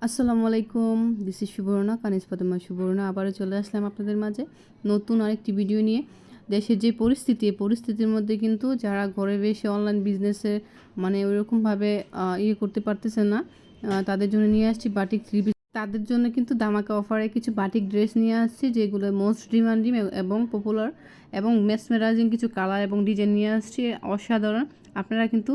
আসসালামু আলাইকুম, this is Suborna, কানিজ ফাতেমা সুবর্ণা। আবারও চলে আসলাম আপনাদের মাঝে নতুন আরেকটি ভিডিও নিয়ে। দেশের যে পরিস্থিতি, এই পরিস্থিতির মধ্যে কিন্তু যারা ঘরে বসে অনলাইন বিজনেসে মানে ওইরকমভাবে করতে পারতেছে না, তাদের জন্য নিয়ে আসছি বাটিক থ্রি পিস। তাদের জন্য কিন্তু দামাকা অফারে কিছু বাটিক ড্রেস নিয়ে আসছি, যেগুলো মোস্ট ডিমান্ডিং এবং পপুলার এবং মেসমেরাইজিং কিছু কালার এবং ডিজাইন নিয়ে আসছি, অসাধারণ। আপনারা কিন্তু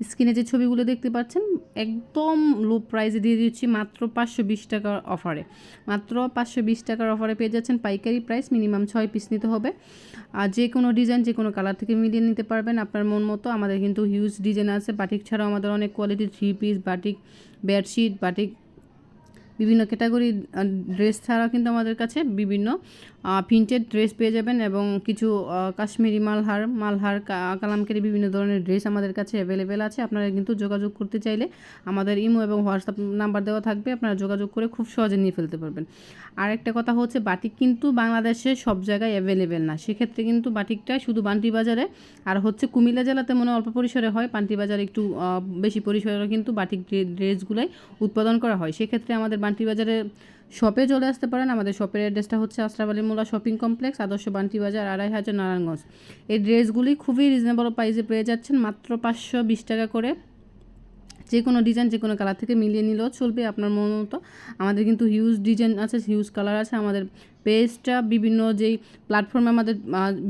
স্ক্রিনে যে ছবিগুলো দেখতে পাচ্ছেন একদম লো প্রাইসে দিয়ে দিচ্ছি, মাত্র 520 টাকার অফারে। মাত্র 520 টাকার অফারে পেয়ে যাচ্ছেন পাইকারি প্রাইস, মিনিমাম 6 পিস নিতে হবে। আর যে কোনো ডিজাইন যে কোনো কালার থেকে মিলিয়ে নিতে পারবেন আপনার মন মতো। আমাদের কিন্তু হিউজ ডিজাইন আছে। বাটিক ছাড়াও আমাদের অনেক কোয়ালিটির three piece, batik bedsheet, batik বিভিন্ন ক্যাটাগরি ড্রেস ছাড়াও কিন্তু আমাদের কাছে বিভিন্ন প্রিন্টেড ড্রেস পেয়ে যাবেন এবং কিছু কাশ্মীরি মালহার কালামকারি বিভিন্ন ধরনের ড্রেস আমাদের কাছে অ্যাভেলেবেল আছে। আপনারা কিন্তু যোগাযোগ করতে চাইলে আমাদের ইমো এবং হোয়াটসঅ্যাপ নাম্বার দেওয়া থাকবে, আপনারা যোগাযোগ করে খুব সহজে নিয়ে ফেলতে পারবেন। আর একটা কথা হচ্ছে, বাটিক কিন্তু বাংলাদেশে সব জায়গায় অ্যাভেলেবেল না, সেক্ষেত্রে কিন্তু বাটিকটা শুধু বান্টি বাজারে আর হচ্ছে কুমিল্লা জেলাতে মনে অল্প পরিসরে হয়, পান্টি বাজারে একটু বেশি পরিসরে কিন্তু বাটিক ড্রেসগুলাই উৎপাদন করা হয়। সেক্ষেত্রে আমাদের বান্টি বাজারে শপে চলে আসতে পারেন। আমাদের শপের অ্যাড্রেসটা হচ্ছে আশরাফ আলী মোল্লা শপিং কমপ্লেক্স, আদর্শ বান্টি বাজার, 2,500 নারায়ণগঞ্জ। এই ড্রেসগুলি খুবই রিজনেবল প্রাইসে পেয়ে যাচ্ছেন, মাত্র 520 টাকা করে। যে কোনো ডিজাইন যে কোনো কালার থেকে মিলিয়ে নিলেও চলবে আপনার মন মতো। আমাদের কিন্তু হিউজ ডিজাইন আছে, হিউজ কালার আছে। আমাদের পেজটা বিভিন্ন যেই প্ল্যাটফর্মে আমাদের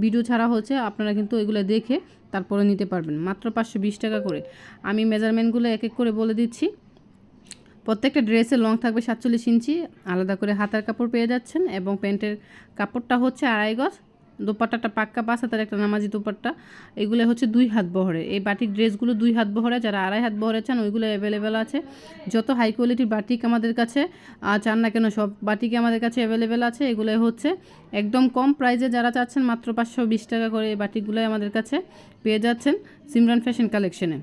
ভিডিও ছাড়া হচ্ছে, আপনারা কিন্তু এগুলো দেখে তারপরে নিতে পারবেন, মাত্র 520 টাকা করে। আমি মেজারমেন্টগুলো এক এক করে বলে দিচ্ছি। প্রত্যেকটা ড্রেসের লং থাকবে 47 ইঞ্চি, আলাদা করে হাতার কাপড় পেয়ে যাচ্ছেন এবং প্যান্টের কাপড়টা হচ্ছে 2.5 গজ, দোপাট্টাটা পাক্কা 5 হাতের একটা নামাজি দোপাট্টা। এগুলো হচ্ছে 2 হাত বহরে। এই বাটিক ড্রেসগুলো 2 হাত বহরে, যারা 2.5 হাত বহরে চান ওইগুলো অ্যাভেলেবেল আছে। যত হাই কোয়ালিটির বাটিক আমাদের কাছে চান না কেন, সব বাটিকে আমাদের কাছে অ্যাভেলেবেল আছে। এগুলো হচ্ছে একদম কম প্রাইসে, যারা চাচ্ছেন মাত্র 520 টাকা করে এই বাটিকগুলোই আমাদের কাছে পেয়ে যাচ্ছেন সিমরান ফ্যাশন কালেকশনে।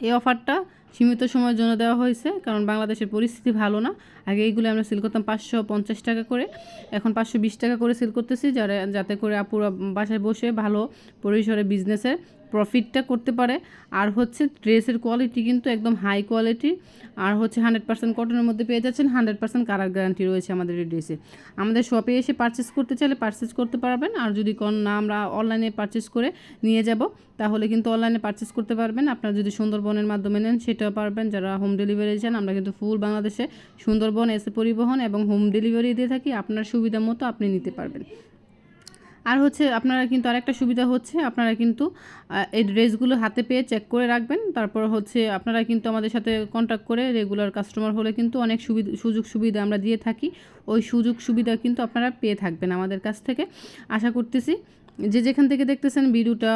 এই অফারটা সীমিত সময়ের জন্য দেওয়া হয়েছে, কারণ বাংলাদেশের পরিস্থিতি ভালো না। আগে এইগুলো আমরা সেল করতাম 550 টাকা করে, এখন 520 টাকা করে সেল করতেছি, যাতে করে আপুরা বাসায় বসে ভালো পরিসরে বিজনেসের প্রফিটটা করতে পারে। আর হচ্ছে ড্রেসের কোয়ালিটি কিন্তু একদম হাই কোয়ালিটি, আর হচ্ছে 100% কটনের মধ্যে পেয়ে যাচ্ছেন। 100% কালার গ্যারান্টি রয়েছে আমাদের এই ড্রেসে। আমাদের শপে এসে পারচেস করতে চাইলে পারচেস করতে পারবেন, আর যদি কোন না আমরা অনলাইনে পারচেস করে নিয়ে যাব তাহলে কিন্তু অনলাইনে পারচেস করতে পারবেন। আপনারা যদি সুন্দরবনের মাধ্যমে নেন সেটাও পারবেন। যারা হোম ডেলিভারি চান, আমরা কিন্তু ফুল বাংলাদেশে সুন্দরবন এসে পরিবহন এবং হোম ডেলিভারি দিয়ে থাকি, আপনার সুবিধা মতো আপনি নিতে পারবেন। আর হচ্ছে আপনারা কিন্তু আরেকটা সুবিধা হচ্ছে, আপনারা কিন্তু এই ড্রেসগুলো হাতে পেয়ে চেক করে রাখবেন। তারপর হচ্ছে আপনারা কিন্তু আমাদের সাথে কন্ট্যাক্ট করে রেগুলার কাস্টমার হলে কিন্তু অনেক সুযোগ সুবিধা আমরা দিয়ে থাকি। ওই সুযোগ সুবিধা কিন্তু আপনারা পেয়ে থাকবেন আমাদের কাছ থেকে, আশা করতেছি। যে যেখান থেকে দেখতেছেন ভিডিওটা,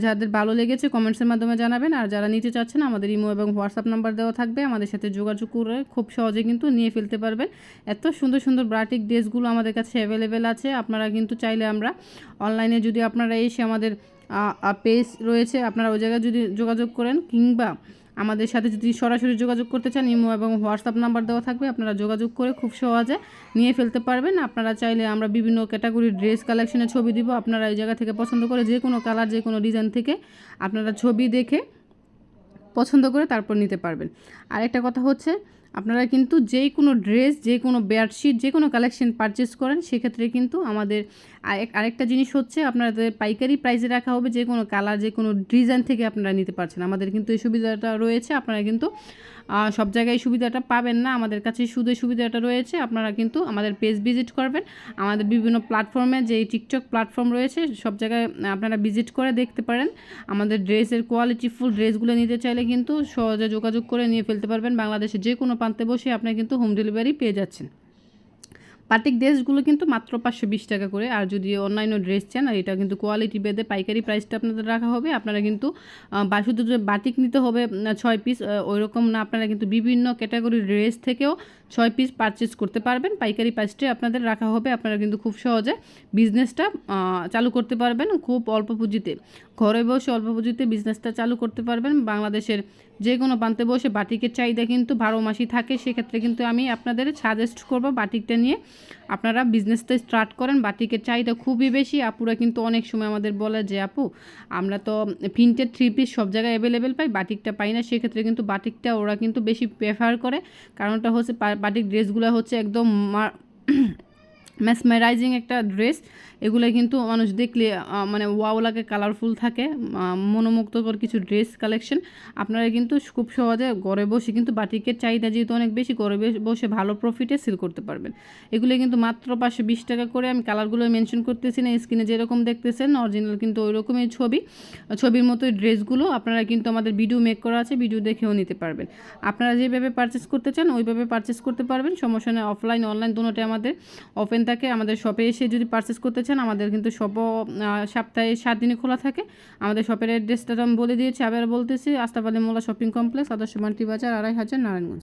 যাদের ভালো লেগেছে কমেন্টসের মাধ্যমে জানাবেন। আর যারা নিতে চাচ্ছেন, আমাদের ইমো এবং হোয়াটসঅ্যাপ নাম্বার দেওয়া থাকবে, আমাদের সাথে যোগাযোগ করে খুব সহজে কিন্তু নিয়ে ফেলতে পারবেন। এত সুন্দর সুন্দর বাটিক ড্রেসগুলো আমাদের কাছে অ্যাভেলেবেল আছে। আপনারা কিন্তু চাইলে আমরা অনলাইনে যদি আপনারা এসে আমাদের পেজ রয়েছে, আপনারা ওই জায়গায় যদি যোগাযোগ করেন, কিংবা আমাদের সাথে যদি সরাসরি যোগাযোগ করতে চান, ইমো এবং হোয়াটসঅ্যাপ নাম্বার দেওয়া থাকবে, আপনারা যোগাযোগ করে খুব সহজে নিয়ে ফেলতে পারবেন। আপনারা চাইলে আমরা বিভিন্ন ক্যাটাগরির ড্রেস কালেকশনের ছবি দিব, আপনারা এই জায়গা থেকে পছন্দ করে যে কোনো কালার যে কোনো ডিজাইন থেকে আপনারা ছবি দেখে পছন্দ করে তারপর নিতে পারবেন। আর একটা কথা হচ্ছে, আপনারা কিন্তু যেই কোনো ড্রেস, যে কোনো বেডশিট, যে কোনো কালেকশন পারচেস করেন, সেক্ষেত্রে কিন্তু আমাদের আরেকটা জিনিস হচ্ছে, আপনাদের পাইকারি প্রাইসে রাখা হবে। যে কোনো কালার যে কোনো ডিজাইন থেকে আপনারা নিতে পারছেন। আমাদের কিন্তু এই সুবিধাটা রয়েছে, আপনারা কিন্তু সব জায়গায় সুবিধাটা পাবেন না, আমাদের কাছে শুধু সুবিধাটা রয়েছে। আপনারা কিন্তু আমাদের পেজ ভিজিট করবেন, আমাদের বিভিন্ন প্ল্যাটফর্মে যে টিকটক প্ল্যাটফর্ম রয়েছে সব জায়গায় আপনারা ভিজিট করে দেখতে পারেন। আমাদের ড্রেসের কোয়ালিটিফুল ড্রেসগুলো নিতে চাইলে কিন্তু সহজে যোগাযোগ করে নিয়ে ফেলতে পারবেন। বাংলাদেশের যে কোনো প্রান্তে বসে আপনি কিন্তু হোম ডেলিভারি পেয়ে যাচ্ছেন। বাটিক ড্রেসগুলো কিন্তু মাত্র 520 টাকা করে। আর যদি অন্যান্য ড্রেস চান, আর এটা কিন্তু কোয়ালিটি বেদে পাইকারি প্রাইসটা আপনাদের রাখা হবে। আপনারা কিন্তু শুধু যে বাটিক নিতে হবে 6 পিস ওইরকম না, আপনারা কিন্তু বিভিন্ন ক্যাটাগরির ড্রেস থেকেও 6 পিস পারচেস করতে পারবেন। পাইকারি প্রাইসটাই আপনাদের রাখা হবে। আপনারা কিন্তু খুব সহজে বিজনেসটা চালু করতে পারবেন, খুব অল্প পুঁজিতে, ঘরে বসে অল্প পুঁজিতে বিজনেসটা চালু করতে পারবেন। বাংলাদেশের যে কোনো প্রান্তে বসে বাটিকের চাহিদা কিন্তু 12 মাসই থাকে। সেক্ষেত্রে কিন্তু আমি আপনাদের সাজেস্ট করব বাটিকটা নিয়ে আপনারা বিজনেসটা স্টার্ট করেন। বাটিকের চাহিদা খুবই বেশি। আপুরা কিন্তু অনেক সময় আমাদের বলে যে আপু আমরা তো প্রিন্টেড 3 পিস সব জায়গায় অ্যাভেলেবেল পাই, বাটিকটা পাই না। সেক্ষেত্রে কিন্তু বাটিকটা ওরা কিন্তু বেশি প্রেফার করে। কারণটা হচ্ছে বাটিক ড্রেসগুলো হচ্ছে একদম মেসমারাইজিং একটা ড্রেস। এগুলো কিন্তু মানুষ দেখলে মানে ওয়াও লাগে, কালারফুল থাকে, মনোমুগ্ধকর কিছু ড্রেস কালেকশন। আপনারা কিন্তু খুব সহজে ঘরে বসে কিন্তু বাটিকের চাহিদা যেহেতু অনেক বেশি, ঘরে বসে ভালো প্রফিটে সেল করতে পারবেন। এগুলো কিন্তু মাত্র 520 টাকা করে। আমি কালারগুলো মেনশন করতেছি না, স্ক্রিনে যেরকম দেখতেছেন অরিজিনাল কিন্তু ওই রকমই ছবির মতোই ড্রেসগুলো। আপনারা কিন্তু আমাদের ভিডিও মেক করা আছে, ভিডিও দেখেও নিতে পারবেন। আপনারা যেভাবে পারচেস করতে চান ওইভাবে পারচেস করতে পারবেন, সমস্যা নেই। অফলাইন অনলাইন দুটোটাই আমাদের ওপেন থাকে। আমাদের শপে এসে যদি পারচেস করতে চান, আমাদের কিন্তু শপও সপ্তাহে 7 দিনই খোলা থাকে। আমাদের শপের অ্যাড্রেসটা আমি বলে দিয়েছি, আবার বলতেছি, আস্তাবাদী মোল্লা শপিং কমপ্লেক্স, আদর্শ মাল্টি বাজার, 2500 নারায়ণগঞ্জ।